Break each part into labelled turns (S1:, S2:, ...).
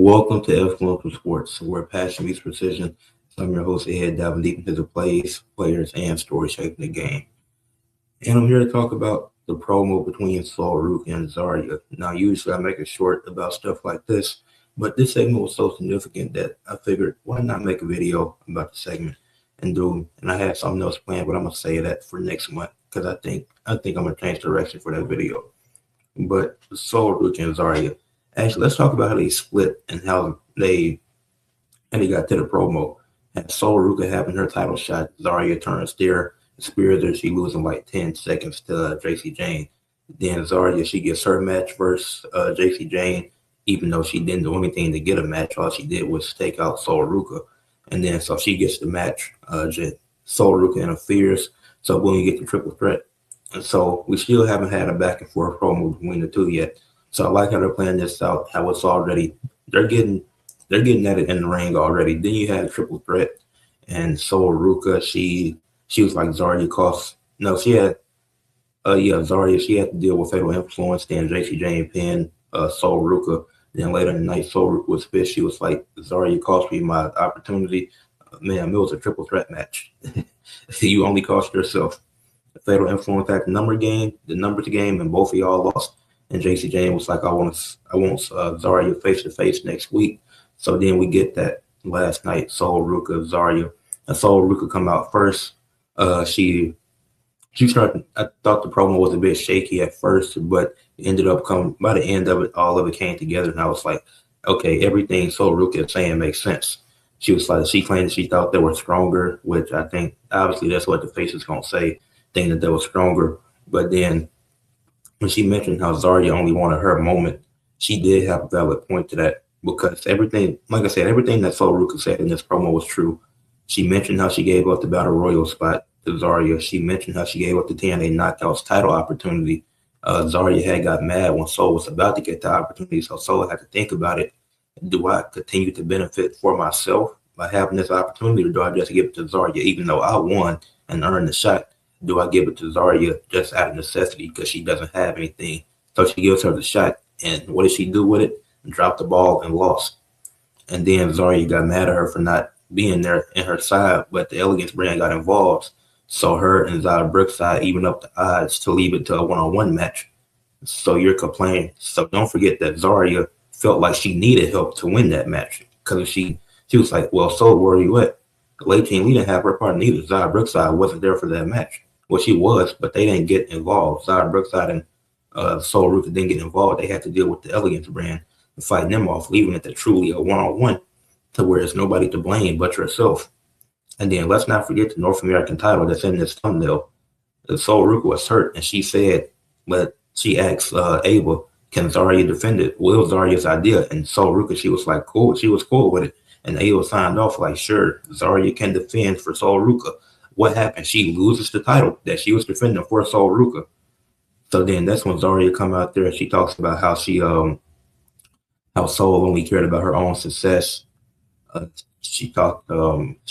S1: Welcome to Ed Fluential Sports, where passion meets precision. I'm your host, Ed, diving deep into the plays, players, and stories shaping the game. And I'm here to talk about the promo between Ruca and Zaria. Now, usually I make it short about stuff like this, but this segment was so significant that I figured, why not make a video about the segment and I had something else planned, but I'm gonna say that for next month because I think I'm gonna change direction for that video. But Ruca and Zaria. Actually, let's talk about how they split and how they got to the promo. And Ruca having her title shot, Zaria turns there, spears her. She losing like 10 seconds to JC Jane. Then Zaria, she gets her match versus JC Jane, even though she didn't do anything to get a match. All she did was take out Ruca. And then so she gets the match. Ruca interferes. So boom, you get the triple threat. And so we still haven't had a back and forth promo between the two yet. So I like how they're playing this out, how it's already they're getting at it in the ring already. Then you had a triple threat, and Ruca, she was like Zaria cost no, she had Zaria, she had to deal with fatal influence, then JC Jane pinned Ruca. Then later in the night, Ruca was pissed. She was like, Zaria cost me my opportunity. Man, it was a triple threat match. You only cost yourself. The fatal influence at the numbers game, and both of y'all lost. And JC Jane was like, I want Zaria face to face next week. So then we get that last night, Ruca, Zaria, and Ruca come out first. She started. I thought the promo was a bit shaky at first, but it ended up coming by the end of it. All of it came together, and I was like, okay, everything Ruca is saying makes sense. She was like, she claimed that she thought they were stronger, which I think obviously that's what the face is gonna say, thinking that they were stronger. But then when she mentioned how Zaria only wanted her moment, she did have a valid point to that because everything, like I said, everything that Ruca said in this promo was true. She mentioned how she gave up the Battle Royal spot to Zaria. She mentioned how she gave up the TNA Knockouts title opportunity. Zaria had got mad when Soul was about to get the opportunity, so Soul had to think about it. Do I continue to benefit for myself by having this opportunity, or do I just give it to Zaria even though I won and earned the shot? Do I give it to Zaria just out of necessity because she doesn't have anything? So she gives her the shot, and what did she do with it? Dropped the ball and lost. And then Zaria got mad at her for not being there in her side, but the Elegance brand got involved. So her and Zara Brookside even up the odds to leave it to a one-on-one match. So you're complaining. So don't forget that Zaria felt like she needed help to win that match because she was like, well, where are you at? The late team, we didn't have her part neither. Zara Brookside wasn't there for that match. Well, she was, but they didn't get involved. Zara Brookside and Ruca didn't get involved. They had to deal with the Elegance brand and fighting them off, leaving it to truly a one-on-one to where it's nobody to blame but yourself. And then let's not forget the North American title that's in this thumbnail. Ruca was hurt, and she said, she asked Ava, can Zaria defend it? Well, it was Zaria's idea, and Ruca, she was like, cool. She was cool with it. And Ava signed off like, sure, Zaria can defend for Ruca. What happened? She loses the title that she was defending for Ruca. So then that's when Zaria come out there and she talks about how how Soul only cared about her own success. She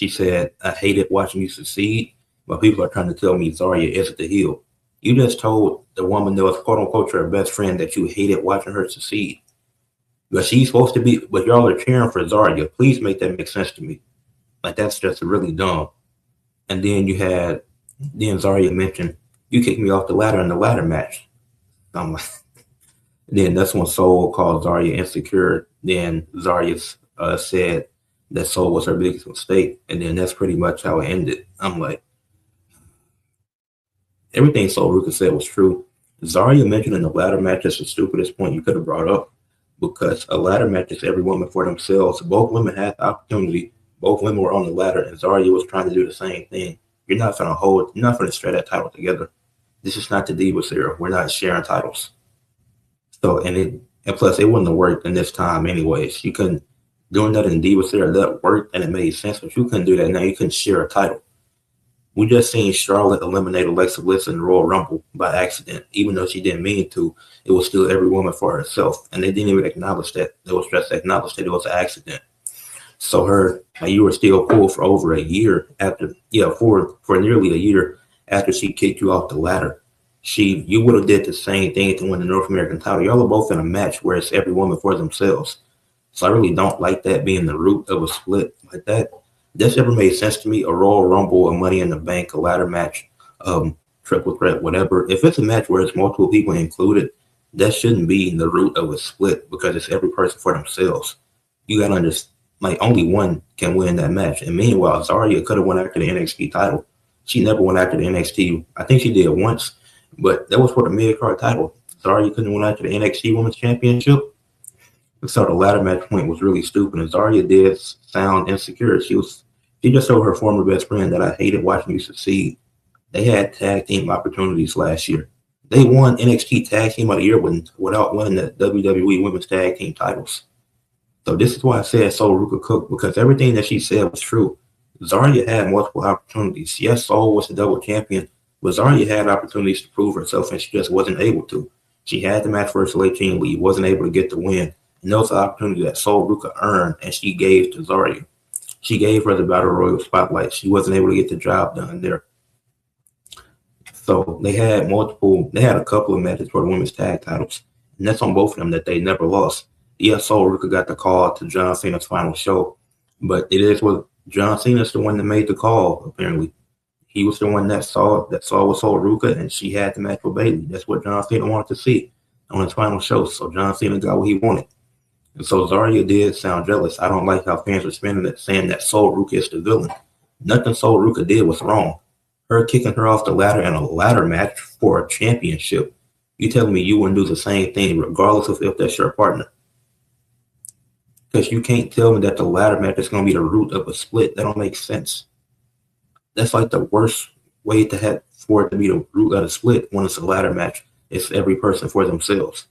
S1: said, I hated watching you succeed, but people are trying to tell me Zaria isn't the heel. You just told the woman that was quote unquote your best friend that you hated watching her succeed. But she's supposed to be, but y'all are cheering for Zaria. Please make that make sense to me. Like, that's just really dumb. And then Zaria mentioned, you kicked me off the ladder in the ladder match. I'm like, then that's when Soul called Zaria insecure. Then Zaria said that Soul was her biggest mistake. And then that's pretty much how it ended. I'm like, everything Ruca said was true. Zaria mentioned in the ladder match is the stupidest point you could have brought up because a ladder match is every woman for themselves. Both women had the opportunity. Both women were on the ladder, and Zaria was trying to do the same thing. You're not going to share that title together. This is not the Divas era. We're not sharing titles. So, and plus, it wouldn't have worked in this time anyways. You couldn't, doing that in Divas era, that worked and it made sense, but you couldn't do that now. You couldn't share a title. We just seen Charlotte eliminate Alexa Bliss in the Royal Rumble by accident. Even though she didn't mean to, it was still every woman for herself. And they didn't even acknowledge that. It was just acknowledged that it was an accident. So you were still cool for over a year after, for nearly a year after she kicked you off the ladder. You would have did the same thing to win the North American title. Y'all are both in a match where it's every woman for themselves. So I really don't like that being the root of a split like that. That's never made sense to me. A Royal Rumble, a Money in the Bank, a ladder match, triple threat, whatever. If it's a match where it's multiple people included, that shouldn't be the root of a split because it's every person for themselves. You gotta understand, like only one can win that match. And meanwhile, Zaria could have won after the NXT title. She never went after the NXT. I think she did once, but that was for the mid card title. Zaria couldn't win after the NXT Women's Championship. So the ladder match point was really stupid. And Zaria did sound insecure. She just told her former best friend that I hated watching you succeed. They had tag team opportunities last year. They won NXT Tag Team of the Year without winning the WWE Women's Tag Team titles. So this is why I said Soul Ruca Cook, because everything that she said was true. Zaria had multiple opportunities. Yes, Soul was the double champion, but Zaria had opportunities to prove herself, and she just wasn't able to. She had the match versus Late Team Lead, wasn't able to get the win. And that was the opportunity that Soul Ruca earned, and she gave to Zaria. She gave her the Battle Royal spotlight. She wasn't able to get the job done there. So they had a couple of matches for the women's tag titles, and that's on both of them that they never lost. Yes, Soul Ruca got the call to John Cena's final show, but it is what John Cena's the one that made the call, apparently. He was the one that saw with Soul Ruca, and she had the match with Bayley. That's what John Cena wanted to see on his final show. So John Cena got what he wanted. And so Zaria did sound jealous. I don't like how fans are spinning it, saying that Soul Ruca is the villain. Nothing Soul Ruca did was wrong. Her kicking her off the ladder in a ladder match for a championship. You telling me you wouldn't do the same thing regardless of if that's your partner? Because you can't tell me that the ladder match is going to be the root of a split. That don't make sense. That's like the worst way to have for it to be the root of a split when it's a ladder match. It's every person for themselves.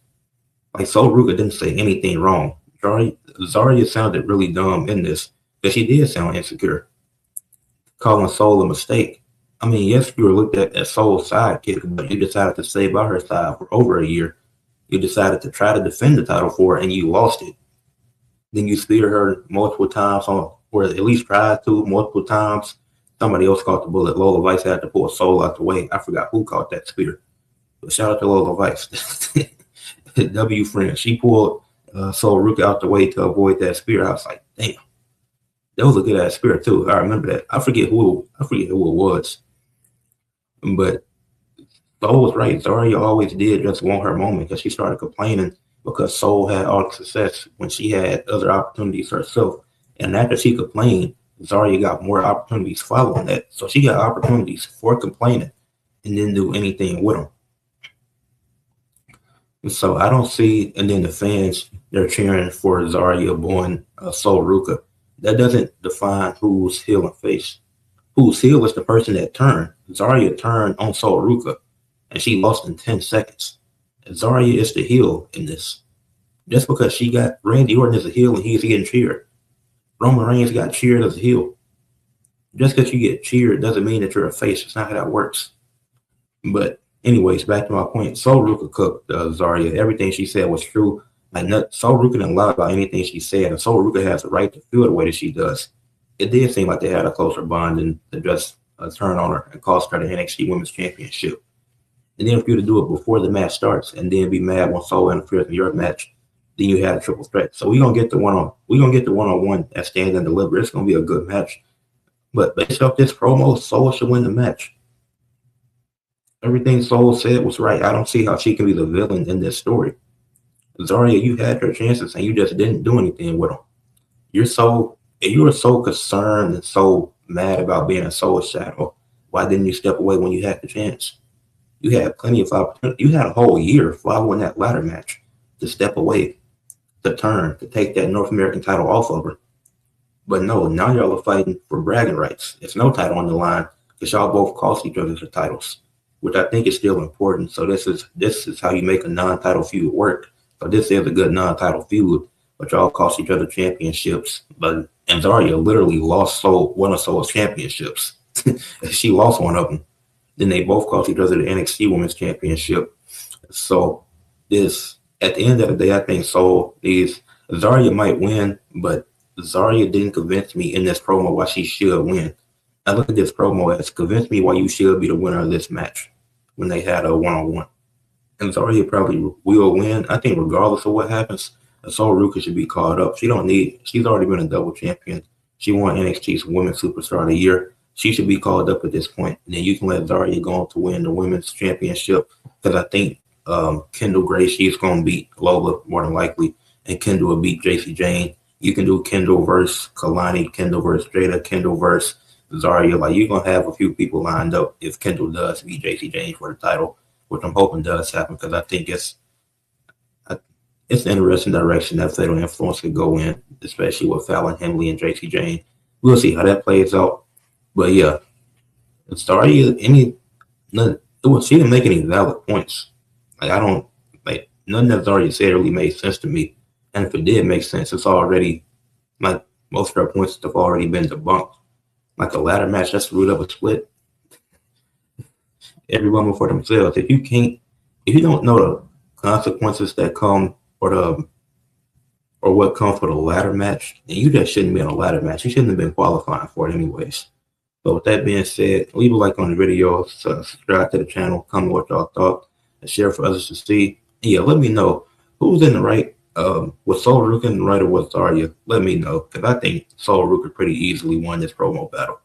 S1: Like Soul Ruca didn't say anything wrong. Zaria sounded really dumb in this, because she did sound insecure, calling Soul a mistake. I mean, yes, you were looked at as Soul's sidekick, but you decided to stay by her side for over a year. You decided to try to defend the title for her, and you lost it. Then you speared her multiple times, or at least tried to multiple times. Somebody else caught the bullet. Lola Vice had to pull Soul out the way. I forgot who caught that spear. But shout out to Lola Vice. W friend. She pulled Soul Ruca out the way to avoid that spear. I was like, damn. That was a good ass spear too. I remember that. I forget who it was. But Soul was right. Zaria always did just want her moment, because she started complaining because Soul had all the success when she had other opportunities herself. And after she complained, Zaria got more opportunities following that. So she got opportunities for complaining and didn't do anything with them. And so I don't see, and then the fans, they're cheering for Zaria born Soul Ruca. That doesn't define who's heel and face. Who's heel is the person that turned. Zaria turned on Soul Ruca, and she lost in 10 seconds. And Zaria is the heel in this. Just because she got Randy Orton as a heel and he's getting cheered. Roman Reigns got cheered as a heel. Just because you get cheered doesn't mean that you're a face. It's not how that works. But anyways, back to my point. Soul Ruca cooked Zaria. Everything she said was true. Soul Ruca didn't lie about anything she said, and Soul Ruca has the right to feel the way that she does. It did seem like they had a closer bond than to just turn on her and cost her the NXT Women's Championship. And then for you to do it before the match starts and then be mad when Soul interferes in your match, then you had a triple threat. So we're gonna get the one-on-one at Stand and Deliver. It's gonna be a good match. But based off this promo, Soul should win the match. Everything Soul said was right. I don't see how she can be the villain in this story. Zaria, you had your chances and you just didn't do anything with them. You were so concerned and so mad about being a Soul shadow. Why didn't you step away when you had the chance? You had plenty of opportunity. You had a whole year following that ladder match to step away, to turn, to take that North American title off of her. But no, now y'all are fighting for bragging rights. It's no title on the line because y'all both cost each other the titles, which I think is still important. So this is how you make a non-title feud work. So this is a good non-title feud, but y'all cost each other championships. And Zaria literally lost one of Soul's championships. She lost one of them. Then they both cost each other the NXT Women's Championship. So at the end of the day, I think Zaria might win, but Zaria didn't convince me in this promo why she should win. I look at this promo as convince me why you should be the winner of this match when they had a one-on-one. And Zaria probably will win. I think regardless of what happens, Sol Ruca should be called up. She's already been a double champion. She won NXT's Women's Superstar of the Year. She should be called up at this point. And then you can let Zaria go on to win the Women's Championship, because I think Kendall Gray, she's going to beat Lola more than likely, and Kendall will beat JC Jane. You can do Kendall versus Kalani, Kendall versus Jada, Kendall versus Zaria. Like, you're going to have a few people lined up if Kendall does beat JC Jane for the title, which I'm hoping does happen, because I think it's an interesting direction that Fatal Influence could go in, especially with Fallon Henley and JC Jane. We'll see how that plays out. But yeah, Zaria, she didn't make any valid points. Nothing that Zaria said really made sense to me. And if it did make sense, it's already, most of her points have already been debunked. Like a ladder match, that's the root of a split. Every woman for themselves. If you don't know the consequences that come, or what comes with a ladder match, then you just shouldn't be in a ladder match. You shouldn't have been qualifying for it anyways. So with that being said, leave a like on the video, subscribe to the channel, comment what y'all thought, and share for others to see. And yeah, let me know who's in the right. Was Sol Ruca in the right or was Zaria? Let me know, because I think Sol Ruca pretty easily won this promo battle.